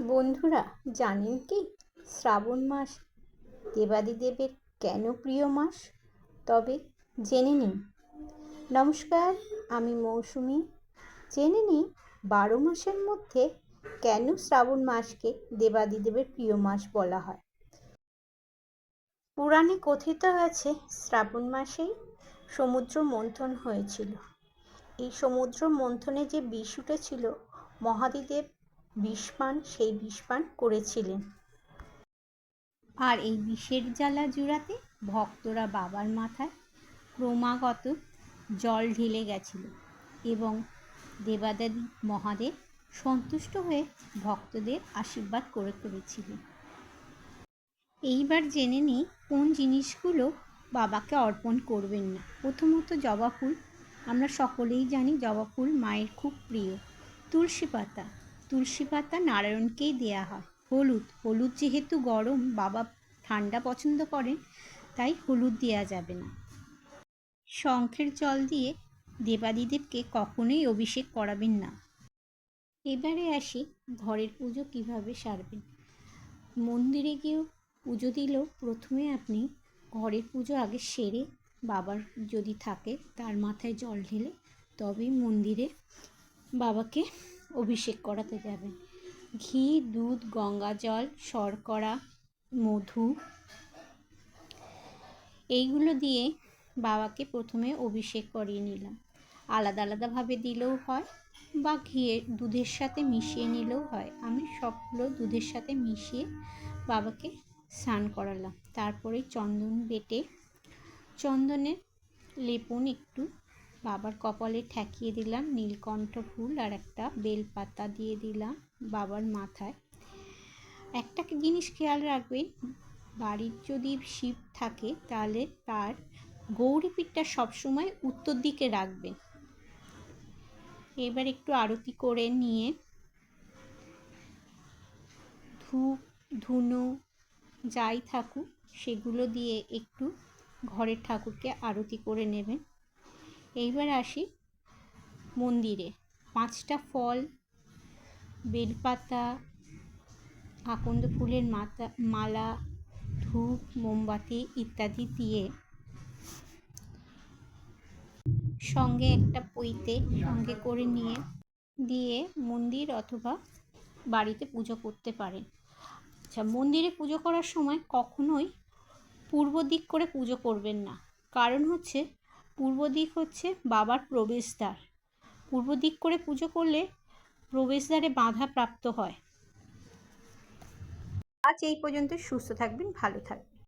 বন্ধুরা, জানেন কি শ্রাবণ মাস দেবাদিদেবের কেন প্রিয় মাস? তবে জেনে নিন। নমস্কার, আমি মৌসুমি। জেনে নিই 12 মাসের মধ্যে কেন শ্রাবণ মাসকে দেবাদিদেবের প্রিয় মাস বলা হয়। পুরাণে কথিত আছে শ্রাবণ মাসেই সমুদ্র মন্থন হয়েছিল। এই সমুদ্র মন্থনে যে বিষ উঠেছিল, মহাদেব সেই বিষপান করেছিলেন। আর এই বিষের জ্বালা জুড়াতে ভক্তরা বাবার মাথায় ক্রমাগত জল ঢেলে গেছিল এবং দেবাদেবী মহাদেব সন্তুষ্ট হয়ে ভক্তদের আশীর্বাদ করেছিলেন। এইবার জেনে নিই কোন জিনিসগুলো বাবাকে অর্পণ করবেন না। প্রথমত জবা ফুল। আমরা সকলেই জানি জবা ফুল মায়ের খুব প্রিয়। তুলসী পাতা নারায়ণকেই দেয়া হয়। হলুদ যেহেতু গরম, বাবা ঠান্ডা পছন্দ করেন, তাই হলুদ দেওয়া যাবে না। শঙ্খের জল দিয়ে দেবাদিদেবকে কখনোই অভিষেক করাবেন না। এবারে আসি ঘরের পুজো কিভাবে সারবেন। মন্দিরে গিয়েও পুজো দিলেও প্রথমে আপনি ঘরের পুজো আগে সেরে, বাবার যদি থাকে তার মাথায় জল ঢেলে তবেই মন্দিরে বাবাকে অভিষেক করাতে যাবেন। ঘি, দুধ, গঙ্গা জল, শর্করা, মধু এইগুলো দিয়ে বাবাকে প্রথমে অভিষেক করিয়ে নিলাম। আলাদা আলাদাভাবে দিলেও হয় বা দুধের সাথে মিশিয়ে নিলেও হয়। আমি সবগুলো দুধের সাথে মিশিয়ে বাবাকে স্নান করালাম। তারপরে চন্দন বেটে চন্দনের লেপন একটু বাবার কপালে ঠেকিয়ে দিলাম। নীলকণ্ঠ ফুল আর একটা বেলপাতা দিয়ে দিলাম বাবার মাথায়। একটা জিনিস খেয়াল রাখবেন, বাড়ির যদি শিব থাকে তাহলে তার গৌরীপীঠটা সবসময় উত্তর দিকে রাখবেন। এবার একটু আরতি করে নিয়ে ধূপ ধুনো যাই থাকুক সেগুলো দিয়ে একটু ঘরের ঠাকুরকে আরতি করে নেবেন। এইবার আসি মন্দিরে। 5টা ফল, বেলপাতা, আকন্দ ফুলের মালা, ধূপ, মোমবাতি ইত্যাদি দিয়ে সঙ্গে একটা পৈতে সঙ্গে করে দিয়ে মন্দির অথবা বাড়িতে পুজো করতে পারেন। আচ্ছা, মন্দিরে পুজো করার সময় কখনোই পূর্ব দিক করে পুজো করবেন না। কারণ হচ্ছে পূর্ব দিক হচ্ছে বাবার প্রবেশদ্বার। পূর্ব দিক করে পুজো করলে প্রবেশদ্বারে বাধা প্রাপ্ত হয়। আজ এই পর্যন্ত। সুস্থ থাকবেন, ভালো থাকবেন।